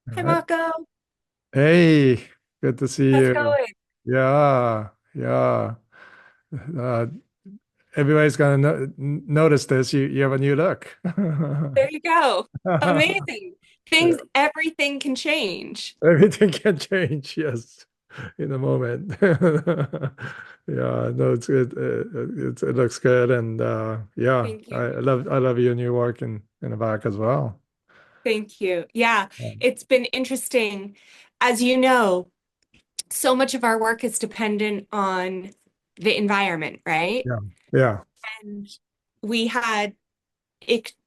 All Hi, right. Mako. Hey, good to see How's it you. going? Yeah, yeah. Uh, everybody's gonna notice this. You have a new look. There you go. Amazing. Yeah. Everything can change. Everything can change, yes, in a moment. Yeah, no, it's good. It looks good, and yeah, Thank I, you. I love your new work in the back as well. Thank you. Yeah, Yeah, it's been interesting. As you know, so much of our work is dependent on the environment, right? yeah, yeah. And we had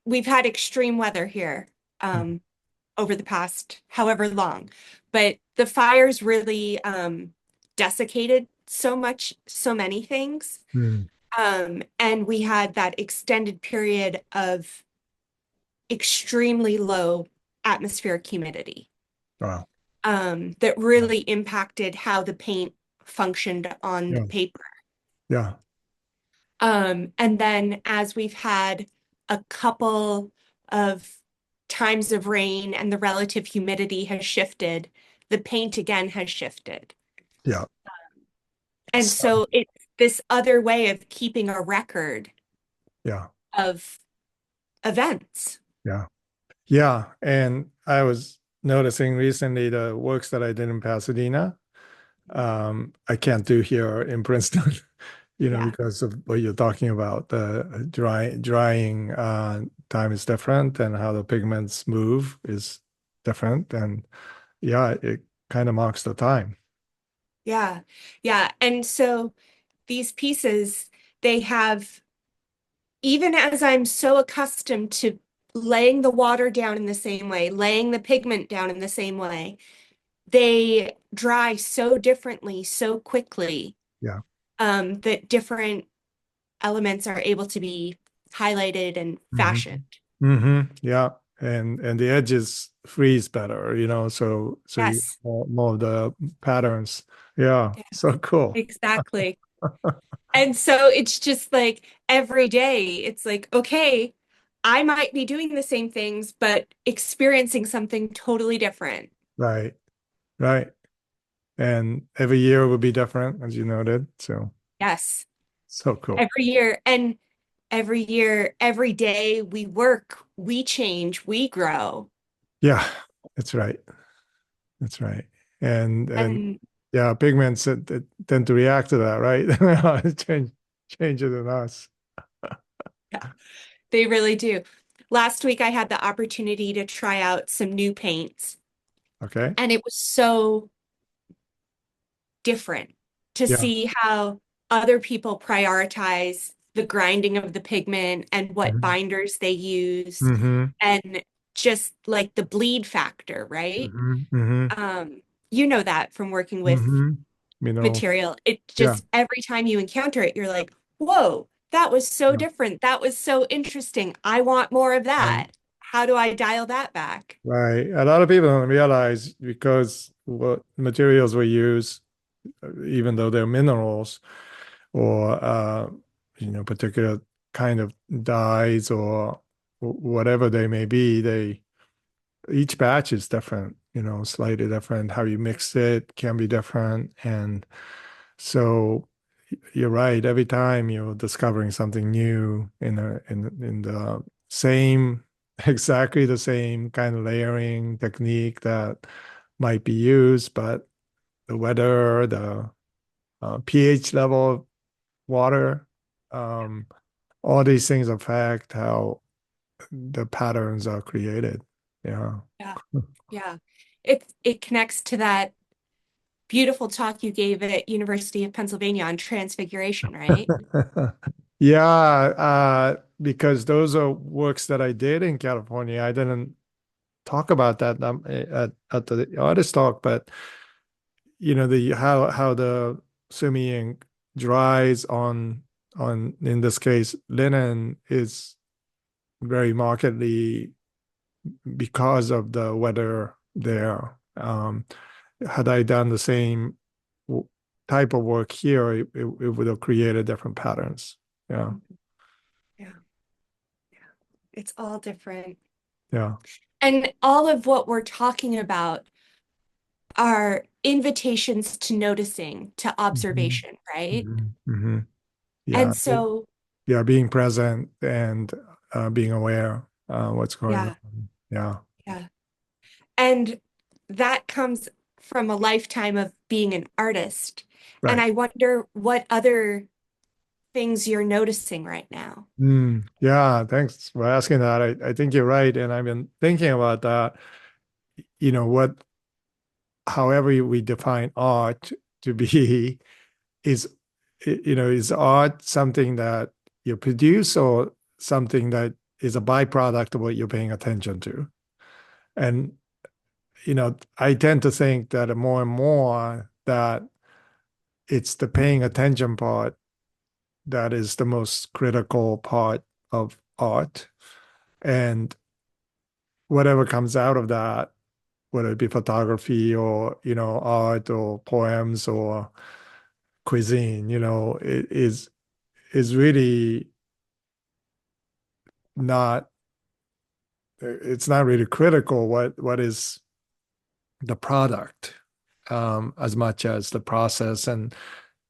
we've had extreme weather here Mm, over the past however long, but the fires really desiccated so many things. mm. And we had that extended period of extremely low atmospheric humidity Wow. that really impacted how the paint functioned on the Yeah, paper. yeah. And then as we've had a couple of times of rain and the relative humidity has shifted, the paint again has shifted. Yeah. And So, so it's this other way of keeping a record yeah, of events. yeah, yeah. And I was noticing recently the works that I did in Pasadena, I can't do here in Princeton, Yeah. because of what you're talking about. The drying time is different, and how the pigments move is different. And yeah, it kind of marks the time. Yeah. Yeah. And so these pieces, they have, even as I'm so accustomed to laying the water down in the same way, laying the pigment down in the same way, they dry so differently, so quickly, Yeah. that different elements are able to be highlighted and Hmm. fashioned. Yeah. And the edges freeze better, so you Yes. more of the patterns. Yeah. Yeah, So cool. exactly. And so it's just like every day, it's like, okay, I might be doing the same things, but experiencing something totally different. Right. Right. And every year will be different, as you noted. So Yes, so cool. every year. And every year, every day we work, we change, we grow. Yeah, that's right. That's right. And And yeah, pigments that tend to react to that, right? Changes in us. yeah, they really do. Last week, I had the opportunity to try out some new paints, Okay. and it was so different to Yeah. see how other people prioritize the grinding of the pigment and what Hmm. binders they use Hmm. and just like the bleed factor, right? Hmm. Hmm. You know that from working with Hmm. Minerals. material. It Yeah. just every time you encounter it, you're like, whoa, that was so Yeah. different. That was so interesting. I want more of Right. that. How do I dial that back? Right. A lot of people don't realize because what materials we use, even though they're minerals or particular kind of dyes or whatever they may be, they each batch is different, slightly different. How you mix it can be different. And so you're right. Every time you're discovering something new in the same, exactly the same kind of layering technique that might be used, but the weather, the pH level of water, um, all these things affect how the patterns are created. Yeah. Yeah. Yeah. It connects to that beautiful talk you gave at University of Pennsylvania on transfiguration, right? Yeah, because those are works that I did in California. I didn't talk about that at the artist talk, but the how the sumi ink dries on in this case linen is very markedly because of the weather there. Had I done the same w- type of work here, it would have created different patterns. Yeah, Yeah. It's all different. yeah. And all of what we're talking about are invitations to noticing, to Mhm. observation, right? Mhm. Mhm. Yeah. And so, Yeah, being present and being aware what's going yeah, on. Yeah. yeah. And that comes from a lifetime of being an artist. And Right. I wonder what other things you're noticing right now. Yeah, thanks for asking that. I think you're right. And I've been thinking about that. What, however we define art to be, is, is art something that you produce or something that is a byproduct of what you're paying attention to? And, I tend to think that more and more that it's the paying attention part that is the most critical part of art. And whatever comes out of that, whether it be photography or, art or poems or cuisine, it is really not, it's not really critical what is the product, as much as the process. And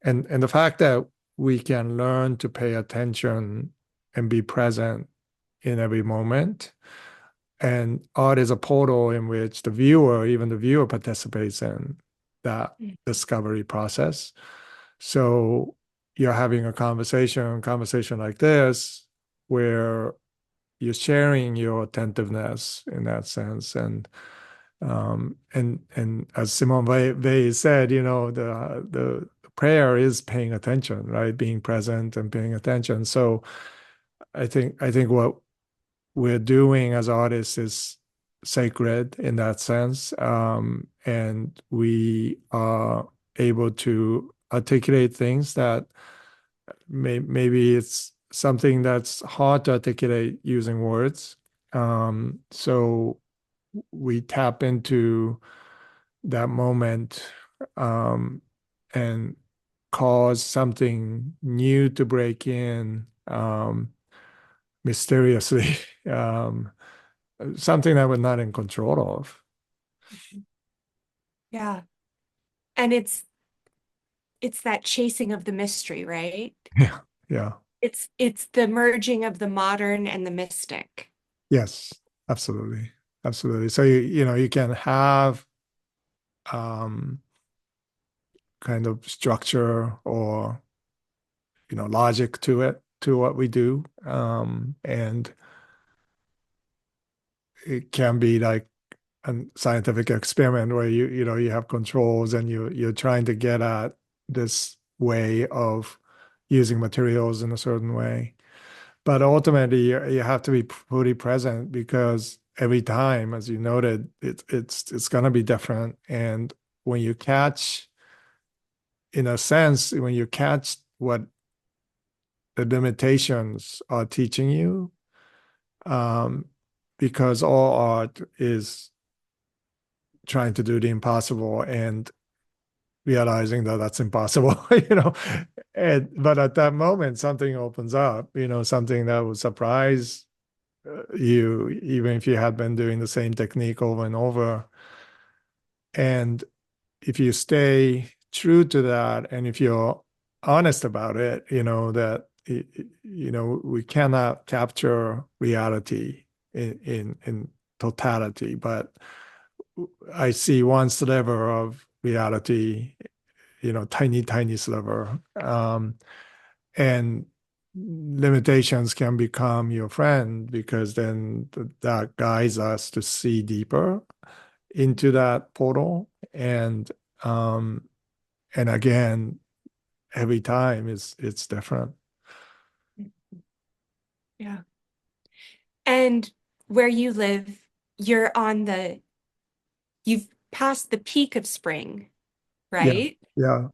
the fact that we can learn to pay attention and be present in every moment. And art is a portal in which even the viewer participates in that Mm. discovery process. So you're having a conversation like this, where you're sharing your attentiveness in that sense. And as Simone Weil said, the prayer is paying attention, right? Being present and paying attention. So I think what we're doing as artists is sacred in that sense. And we are able to articulate things that maybe it's something that's hard to articulate using words. So we tap into that moment, um, and cause something new to break in, mysteriously. um, Something that we're not in control of. Yeah. And it's that chasing of the mystery, right? Yeah, yeah, It's the merging of the modern and the mystic. yes, absolutely, absolutely. So you can have um, kind of structure or logic to it, to what we do, and it can be like a scientific experiment where you have controls and you're trying to get at this way of using materials in a certain way. But ultimately, you have to be fully present, because every time, as you noted, it's going to be different. And when you catch, in a sense, when you catch what the limitations are teaching you, um, because all art is trying to do the impossible and realizing that that's impossible, but at that moment, something opens up, something that would surprise you, even if you had been doing the same technique over and over. And if you stay true to that, and if you're honest about it, that we cannot capture reality in totality, but I see one sliver of reality, tiny, tiny sliver. And limitations can become your friend, because then that guides us to see deeper into that portal. Um, and again, every time it's different. Yeah. And where you live, you're on you've passed the peak of spring, Yeah, right? yeah,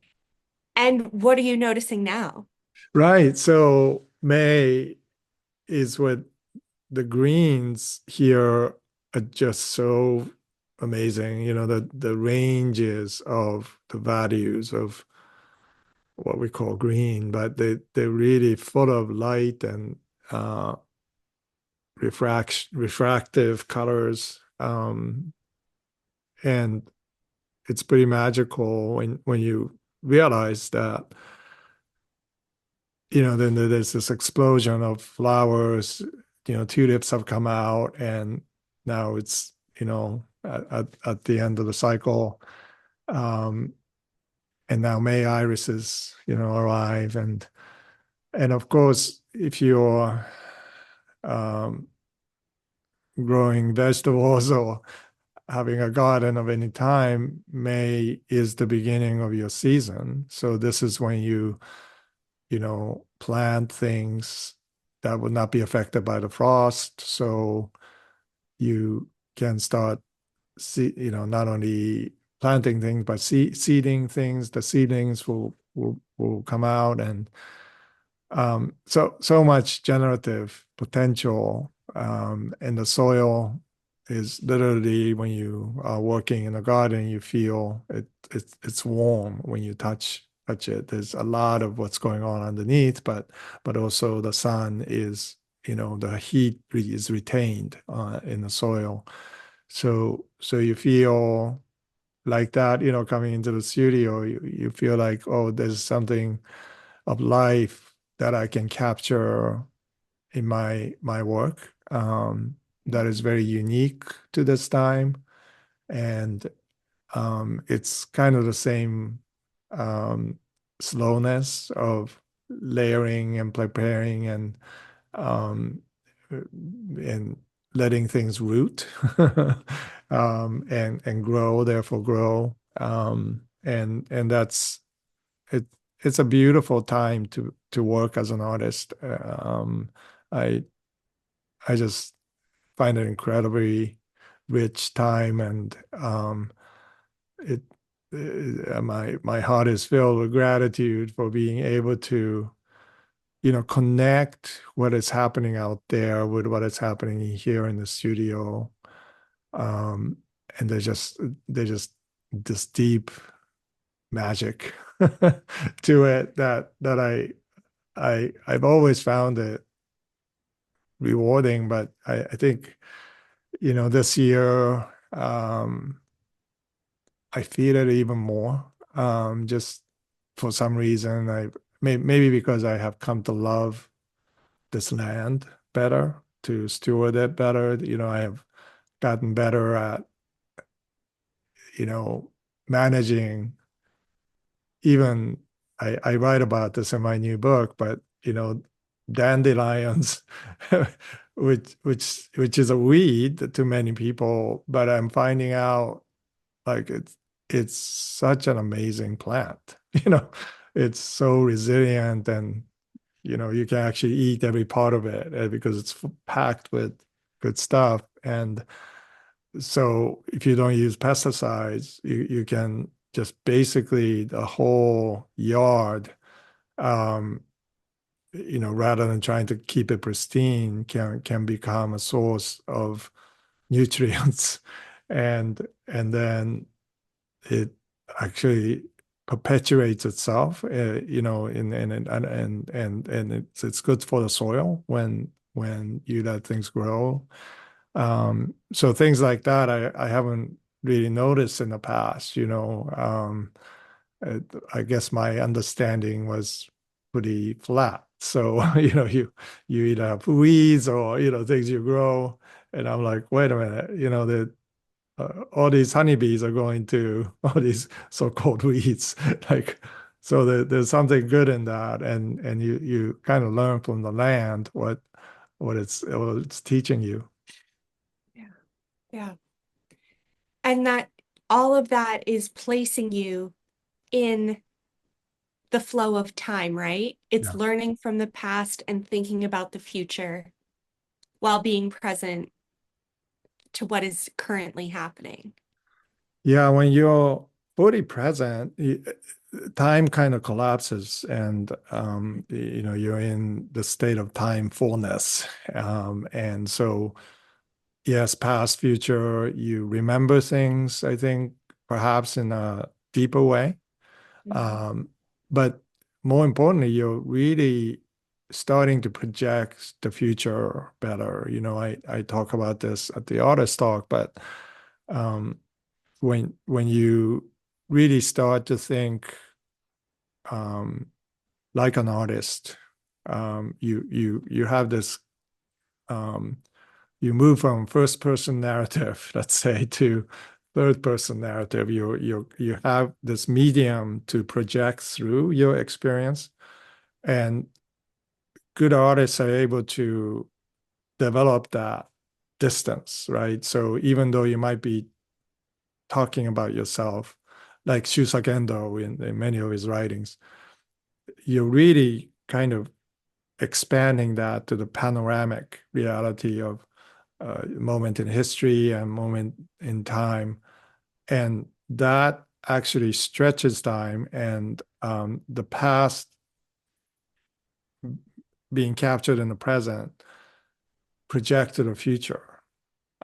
And what are you noticing now? right. So May is what the greens here are just so amazing. The ranges of the values of what we call green, but they're really full of light and refractive colors. Um, and it's pretty magical when you realize that, then there's this explosion of flowers, tulips have come out, and now it's, at the end of the cycle. Um, and now May irises, arrive. And of course, if you're um, growing vegetables or having a garden of any time, May is the beginning of your season. So this is when plant things that would not be affected by the frost. So you can start, not only planting things, but seeding things. The seedlings will come out, and so much generative potential. And the soil is literally, when you are working in a garden, you feel it's warm when you touch it. There's a lot of what's going on underneath, but also the sun is, the heat is retained in the soil. So you feel like that, coming into the studio, you feel like, oh, there's something of life that I can capture in my work, that is very unique to this time. And it's kind of the same um, slowness of layering and preparing, um, and letting things root, and grow, therefore grow. And that's it. It's a beautiful time to work as an artist. I I just find it incredibly rich time, and it, my heart is filled with gratitude for being able to, connect what is happening out there with what is happening here in the studio. Um, and there's just this deep magic to it that I've always found it rewarding, but I think, this year, I feel it even more. Just for some reason, maybe because I have come to love this land better, to steward it better. I have gotten better at, managing. Even I write about this in my new book, but dandelions, which is a weed to many people, but I'm finding out, like, it's such an amazing plant. It's so resilient, and you can actually eat every part of it, because it's packed with good stuff. And so if you don't use pesticides, you can just basically, the whole yard, um, rather than trying to keep it pristine, can become a source of nutrients. And then it actually perpetuates itself, and it's good for the soil when you let things grow. So things like that, I haven't really noticed in the past. I guess my understanding was pretty flat. So, you either have weeds or, things you grow. And I'm like, wait a minute, all these honeybees are going to all these so-called weeds. Like, so there's something good in that. And you kind of learn from the land what it's teaching you. Yeah. Yeah. And that all of that is placing you in the flow of time, right? It's Yeah. learning from the past and thinking about the future while being present to what is currently happening. Yeah, when you're fully present, time kind of collapses, and you're in the state of time fullness. And so, yes, past, future, you remember things, I think, perhaps in a deeper way. Mhm. Um, but more importantly, you're really starting to project the future better. I talk about this at the artist talk, but um, when you really start to think um, like an artist, you have this um, you move from first person narrative, let's say, to third person narrative. You have this medium to project through your experience, and good artists are able to develop that distance, right? So even though you might be talking about yourself, like Shusaku Endo in many of his writings, you're really kind of expanding that to the panoramic reality of moment in history and moment in time. And that actually stretches time, and the past being captured in the present project to the future.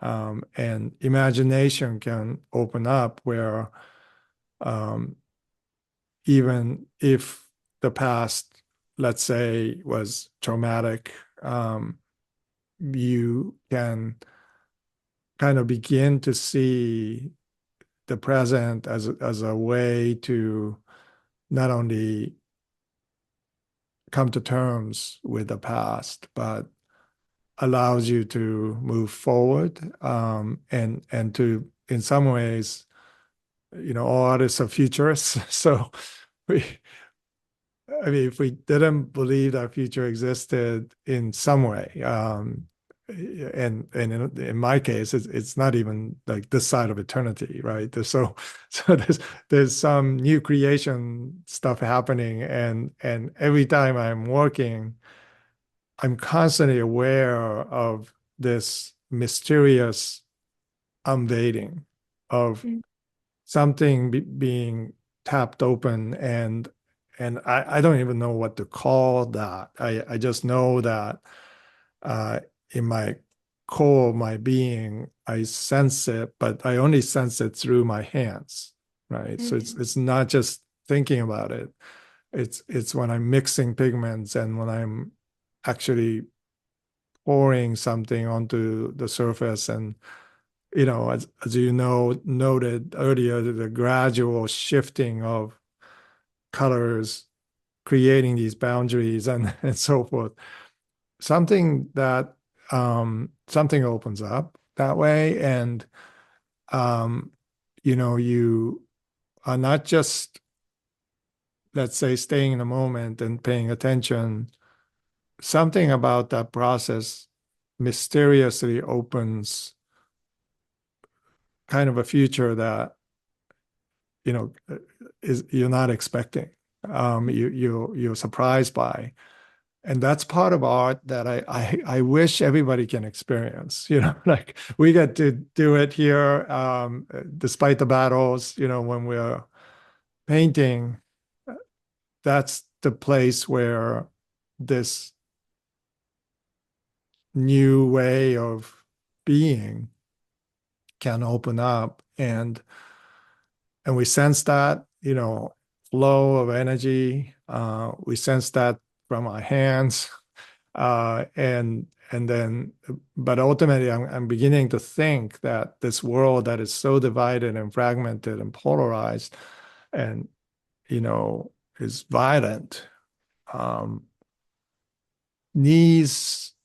And imagination can open up where um, even if the past, let's say, was traumatic, you can kind of begin to see the present as a way to not only come to terms with the past, but allows you to move forward, and to, in some ways, all artists are futurists. So we, I mean, if we didn't believe that future existed in some way, and in my case, it's not even like this side of eternity, right? So there's some new creation stuff happening, and every time I'm working, I'm constantly aware of this mysterious unveiling of Mm. something being tapped open, and I don't even know what to call that. I just know that uh, in my core of my being, I sense it, but I only sense it through my hands, right? So Mhm. it's not just thinking about it. It's when I'm mixing pigments and when I'm actually pouring something onto the surface, and as you noted earlier, the gradual shifting of colors, creating these boundaries, and so forth. Something opens up that way, and um, you are not just, let's say, staying in the moment and paying attention. Something about that process mysteriously opens kind of a future that you know is you're not expecting. You're surprised by, and that's part of art that I wish everybody can experience. Like we get to do it here, despite the battles. When we're painting, that's the place where this new way of being can open up, and we sense that flow of energy. We sense that from our hands, and then, but ultimately, I'm beginning to think that this world that is so divided and fragmented and polarized, and is violent, um, needs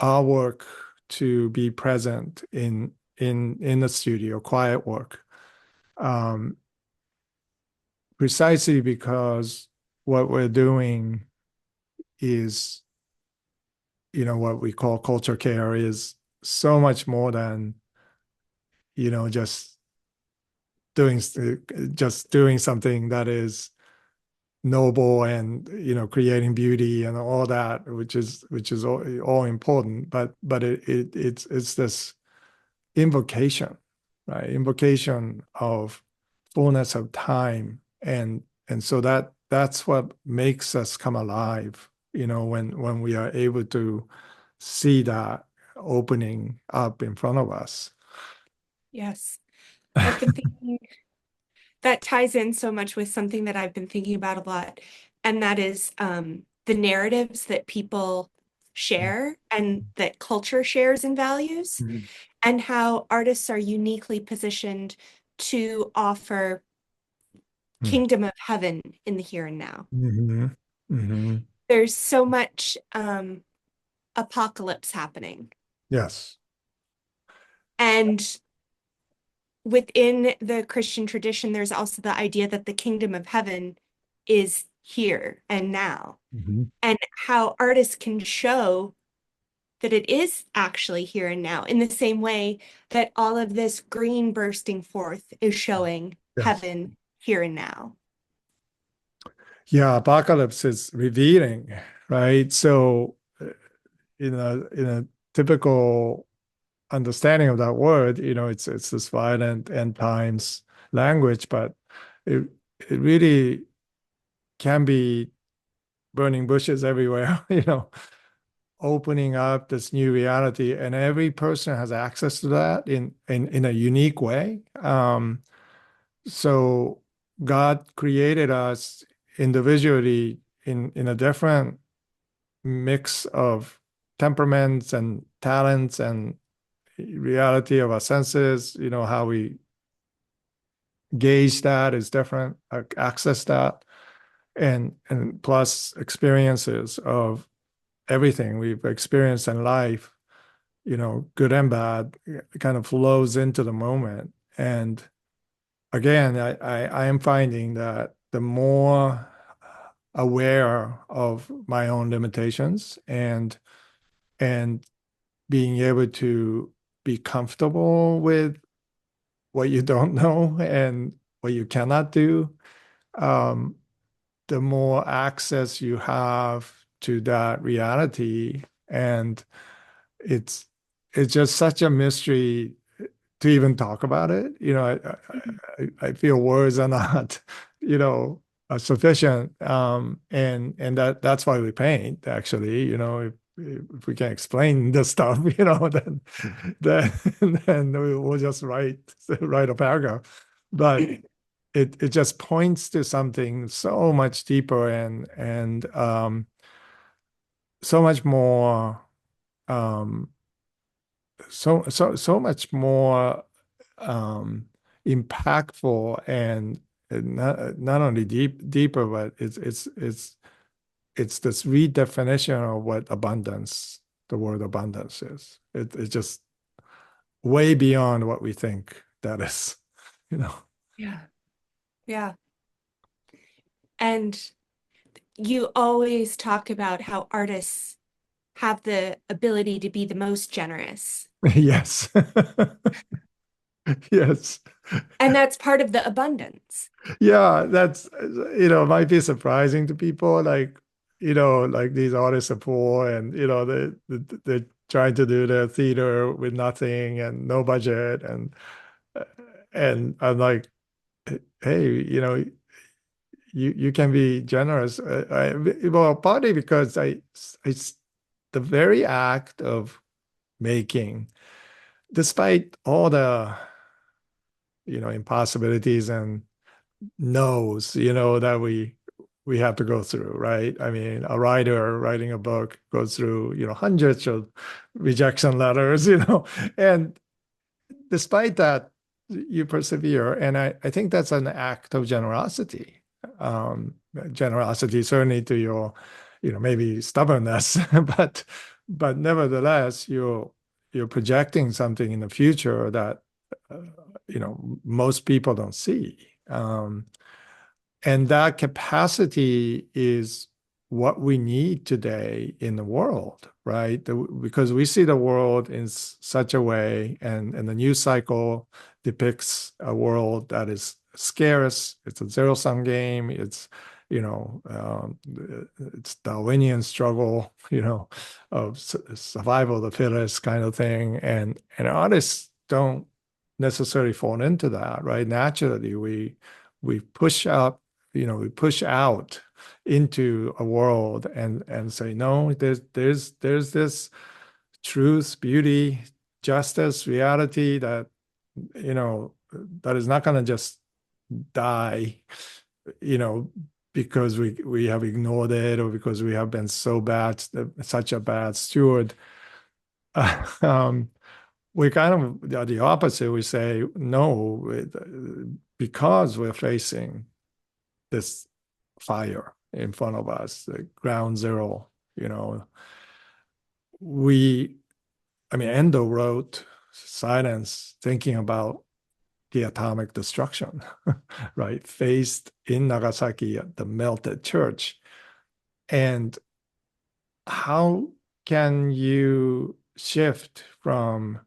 our work to be present in the studio, quiet work. Um, Precisely because what we're doing is, what we call culture care is so much more than, just doing something that is noble and, creating beauty and all that, which is all important. But it's this invocation, right? Invocation of fullness of time, and so that's what makes us come alive. When we are able to see that opening up in front of us. Yes. I've been thinking that ties in so much with something that I've been thinking about a lot, and that is the narratives that people share and that culture shares and values, Mhm. and how artists are uniquely positioned to offer kingdom of heaven in the here and now. Mhm. Mhm. There's so much apocalypse happening. Yes. And within the Christian tradition, there's also the idea that the kingdom of heaven is here and now, Mhm. and how artists can show that it is actually here and now, in the same way that all of this green bursting forth is showing Yes. heaven here and now. Yeah, apocalypse is revealing, right? So, in a typical understanding of that word, it's this violent end times language, but it it really can be burning bushes everywhere, opening up this new reality, and every person has access to that in a unique way. So God created us individually in a different mix of temperaments and talents and reality of our senses, how we gauge that is different, access that, and plus experiences of everything we've experienced in life, good and bad, kind of flows into the moment. And again, I am finding that the more aware of my own limitations and being able to be comfortable with what you don't know and what you cannot do, um, the more access you have to that reality. And it's it's just such a mystery to even talk about it. I feel words are not, you know, sufficient. And that's why we paint, actually. If we can explain this stuff, then then we'll just write a paragraph. But it just points to something so much deeper and so much more um, so much more um, impactful and not only deeper, but it's this redefinition of what abundance, the word abundance is. It's just way beyond what we think that is, you know. Yeah. Yeah. And you always talk about how artists have the ability to be the most generous. Yes. Yes. And that's part of the abundance. Yeah, that's, might be surprising to people. Like, like these artists are poor and, they're trying to do their theater with nothing and no budget. And I'm like, hey, you can be generous. Well, partly because it's the very act of making, despite all the, impossibilities and knows, that we have to go through, right? I mean, a writer writing a book goes through, hundreds of rejection letters, and despite that, you persevere. And I think that's an act of generosity. Um, Generosity certainly to your, maybe stubbornness, but nevertheless, you're projecting something in the future that most people don't see. And that capacity is what we need today in the world, right? Because we see the world in such a way, and the news cycle depicts a world that is scarce. It's a zero-sum game. It's Darwinian struggle, of survival of the fittest kind of thing. And artists don't necessarily fall into that, right? Naturally, we push up, we push out into a world and say, no, there's this truth, beauty, justice, reality that, that is not going to just die, you know because we have ignored it or because we have been such a bad steward. Um, we kind of the opposite. We say no, because we're facing this fire in front of us, the ground zero. You know, we, I mean, Endo wrote Silence, thinking about the atomic destruction, right? Faced in Nagasaki at the melted church. And how can you shift from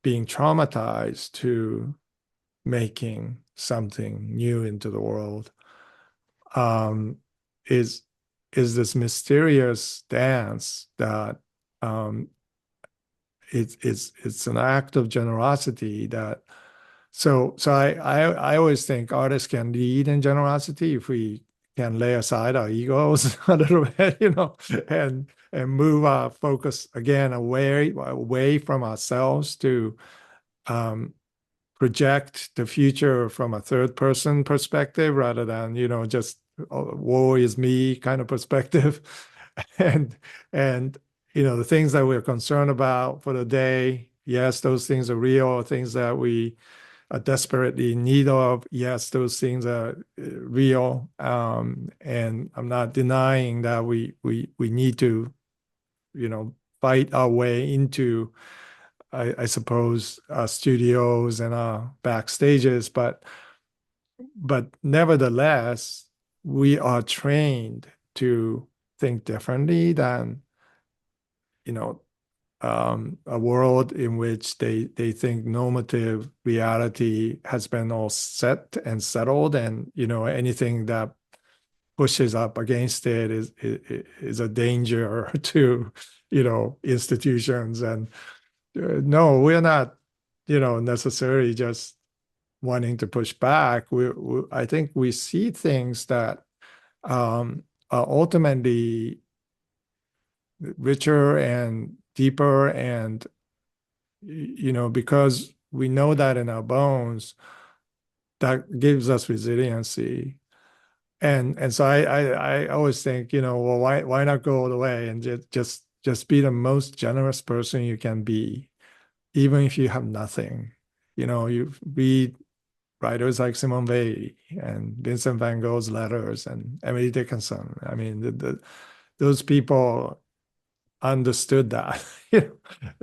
being traumatized to making something new into the world? Um, is is this mysterious dance that um, it's an act of generosity that I always think artists can lead in generosity if we can lay aside our egos a little bit, and move our focus again away from ourselves to um, project the future from a third person perspective rather than, just woe is me kind of perspective. and and the things that we're concerned about for the day, yes, those things are real. Things that we are desperately in need of, yes, those things are real. And I'm not denying that we need to, fight our way into, I suppose, studios and backstages, but nevertheless, we are trained to think differently than, you know, a world in which they think normative reality has been all set and settled, and anything that pushes up against it is a danger to institutions. And no, we're not necessarily just wanting to push back. I think we see things that are ultimately richer and deeper, and because we know that in our bones, that gives us resiliency. And so I always think, well, why not go all the way and just be the most generous person you can be, even if you have nothing. You read writers like Simone Weil and Vincent van Gogh's letters and Emily Dickinson. I mean, those people understood that.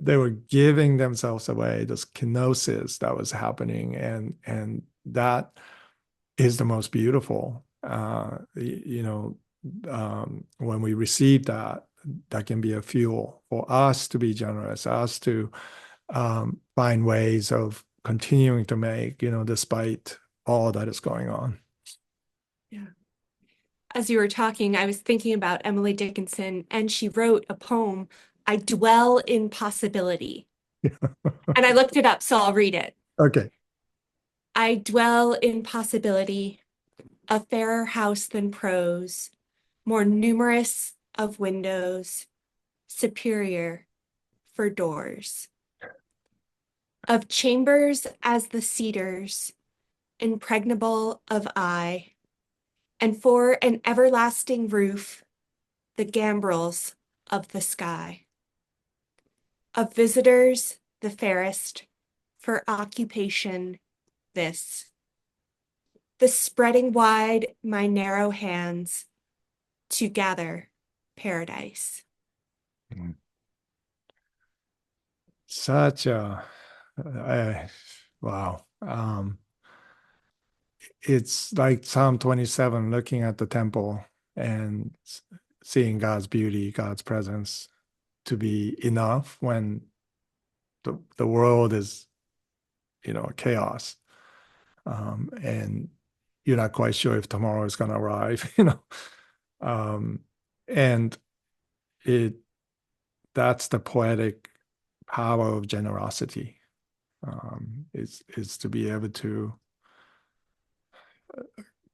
They were giving themselves away, this kenosis that was happening, and that is the most beautiful. When we receive that, that can be a fuel for us to be generous, us to find ways of continuing to make, despite all that is going on. Yeah. As you were talking, I was thinking about Emily Dickinson, and she wrote a poem, I Dwell in Possibility. And I looked it up, so I'll read it. Okay. I dwell in possibility, a fairer house than prose, more numerous of windows, superior for doors, of chambers as the cedars, impregnable of eye, and for an everlasting roof, the gambrels of the sky. Of visitors, the fairest, for occupation, this. The spreading wide my narrow hands to gather paradise. Such a, wow. It's like Psalm 27, looking at the temple and seeing God's beauty, God's presence to be enough when the world is, chaos. And you're not quite sure if tomorrow is going to arrive, Um, and it that's the poetic power of generosity, is to be able to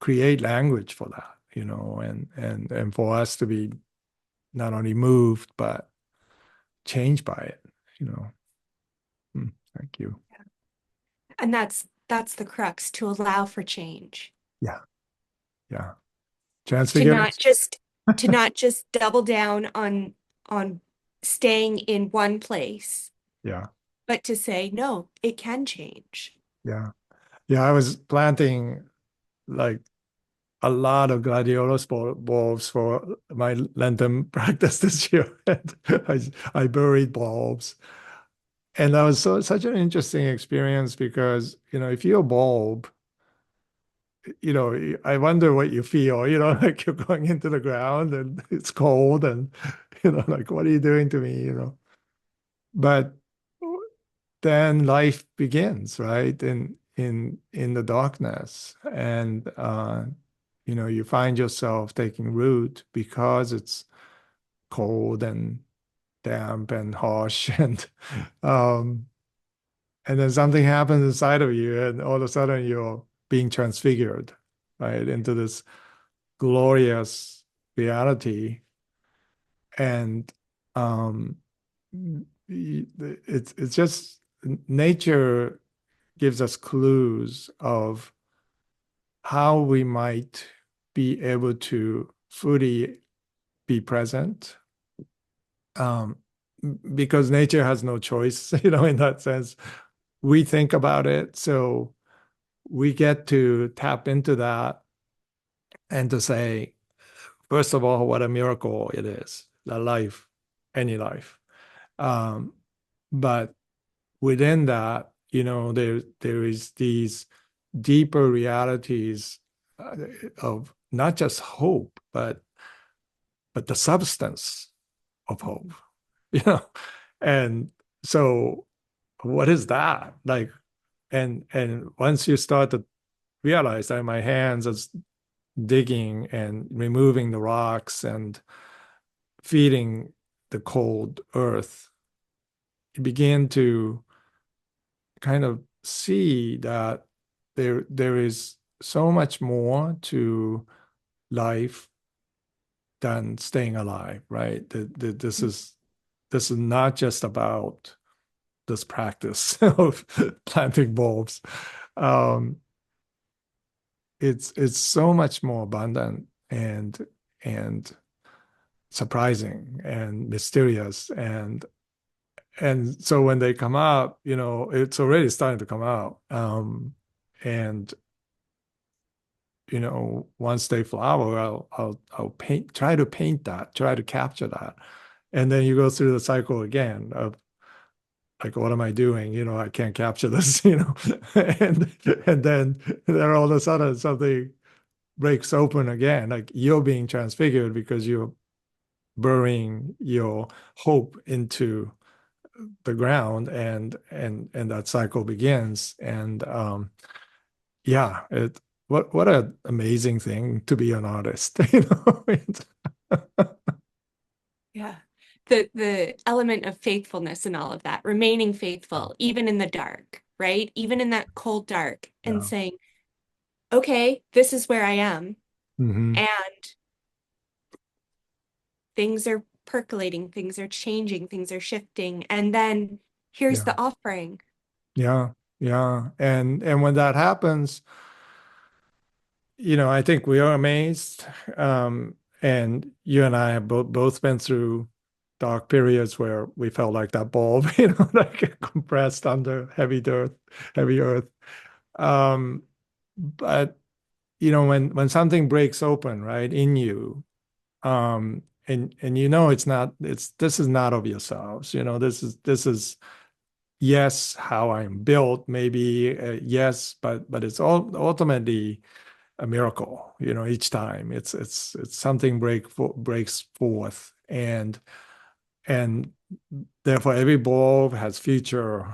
create language for that, and for us to be not only moved but changed by it, you know. Thank you. And that's the crux, to allow for change. Yeah, yeah. to Transfigured? not just to not just double down on staying in one place, Yeah, but to say, no, it can change. yeah. Yeah, I was planting like a lot of gladiolus bulbs for my Lenten practice this year. And I buried bulbs. And that was such an interesting experience because, if you're a bulb, I wonder what you feel, like you're going into the ground and it's cold and, like, what are you doing to me, But then life begins, right? In the darkness. And you find yourself taking root because it's cold and damp and harsh um and then something happens inside of you and all of a sudden you're being transfigured, right, into this glorious reality. And um it's just nature gives us clues of how we might be able to fully be present, um, because nature has no choice, in that sense. We think about it, so we get to tap into that and to say, first of all, what a miracle it is, that life, any life. Um, but within that, there is these deeper realities, uh, of not just hope, but the substance of hope, you know. And so, what is that like? And once you start to realize that my hands are digging and removing the rocks and feeding the cold earth, you begin to kind of see that there is so much more to life than staying alive, right? This is not just about this practice of planting bulbs. Um, it's so much more abundant and surprising and mysterious, and so when they come out, it's already starting to come out. And once they flower, I'll try to paint that, try to capture that. And then you go through the cycle again of like, what am I doing? I can't capture this, and then all of a sudden something breaks open again. Like you're being transfigured because you're burying your hope into the ground, and that cycle begins. And yeah, what an amazing thing to be an artist, Yeah. The element of faithfulness and all of that, remaining faithful, even in the dark, right? Even in that cold dark, and Yeah. saying, okay, this is where I am. Hmm. And things are percolating, things are changing, things are shifting. And then here's Yeah. the offering. Yeah. Yeah. And when that happens, I think we are amazed. And you and I have both been through dark periods where we felt like that bulb, like compressed under heavy earth. Um, but when something breaks open, right, in you, and this is not of yourselves, this is yes, how I'm built, maybe, yes, but it's all ultimately a miracle, each time it's something breaks forth, and therefore every bulb has future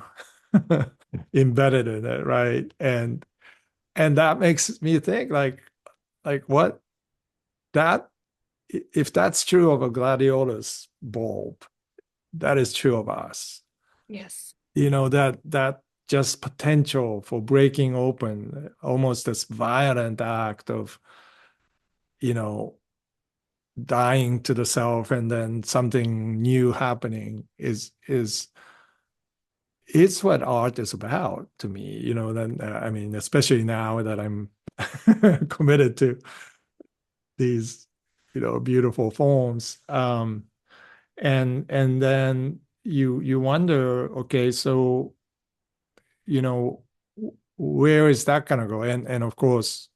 embedded in it, right? And that makes me think, like what that if that's true of a gladiolus bulb, that is true of us. Yes. That just potential for breaking open, almost this violent act of, you know, dying to the self and then something new happening is it's what art is about to me. Then I mean, especially now that I'm committed to these, beautiful forms. And then you wonder, okay, so, where is that going to go? And of course,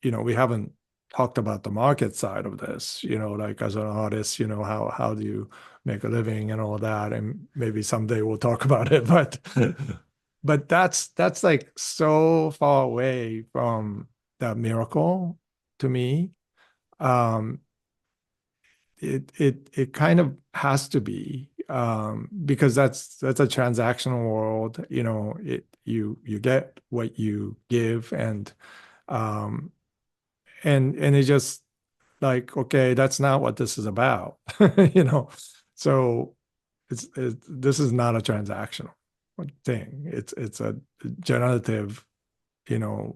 we haven't talked about the market side of this, like as an artist, how do you make a living and all that? And maybe someday we'll talk about it, but but that's like so far away from that miracle to me. Um, it kind of has to be, because that's a transactional world. You get what you give, um, and it's just like, okay, that's not what this is about, you know. So this is not a transactional thing. It's a generative,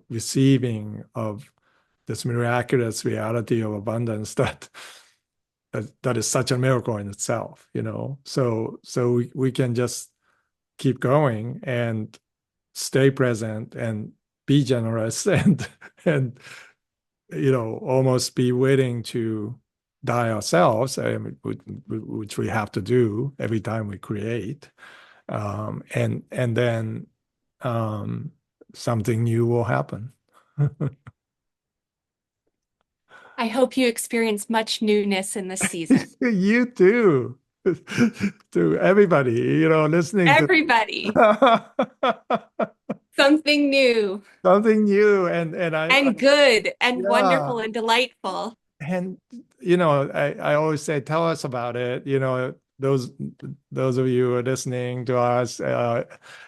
receiving of this miraculous reality of abundance that is such a miracle in itself, So we can just keep going and stay present and be generous and almost be willing to die ourselves, which we have to do every time we create, and then um, something new will happen. I hope you experience much newness in this season. You too, to everybody, listening to Everybody, something new something new, and and good and yeah, wonderful and delightful. and I always say, tell us about it. Those of you who are listening to us,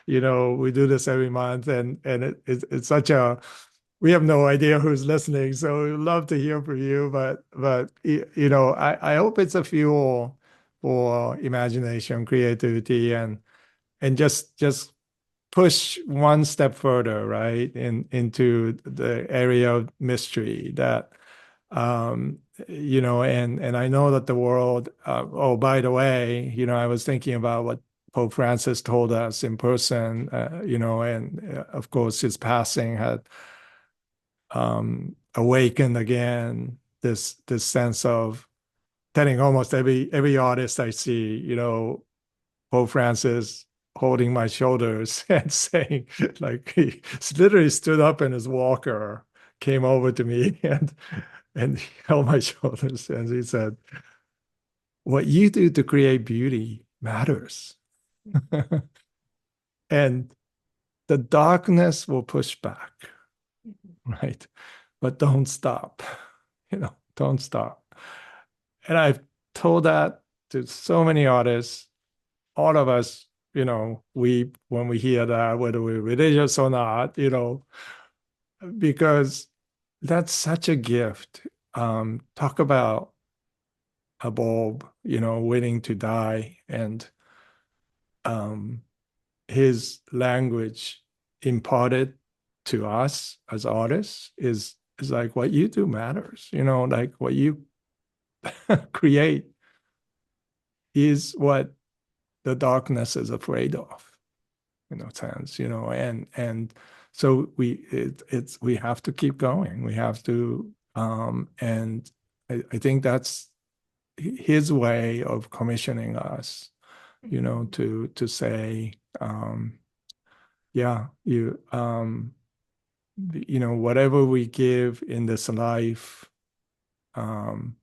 we do this every month, and it's such a, we have no idea who's listening, so we'd love to hear from you. But I hope it's a fuel for imagination, creativity, and just push one step further, right, into the area of mystery that, um, and I know that the world, oh, by the way, I was thinking about what Pope Francis told us in person, and of course his passing had awakened again this sense of telling almost every artist I see, Pope Francis holding my shoulders and saying, like, he literally stood up in his walker, came over to me and he held my shoulders and he said, "What you do to create beauty matters." And the darkness will push back, right? But don't stop, don't stop. And I've told that to so many artists, all of us, we when we hear that, whether we're religious or not, because that's such a gift. Talk about a bulb, waiting to die, and um, his language imparted to us as artists is like, what you do matters, like what you create is what the darkness is afraid of, sense, and so we have to keep going. We have to, and I think that's his way of commissioning us, to say, yeah, whatever we give in this life, um,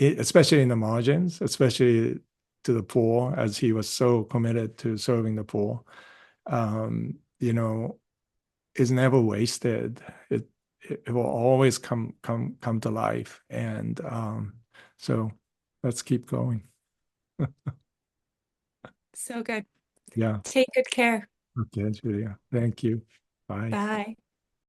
especially in the margins, especially to the poor, as he was so committed to serving the poor, is never wasted. It will always come to life, and so let's keep going. So good. Yeah. Take good care. Okay, Julia. Thank you. Bye. Bye.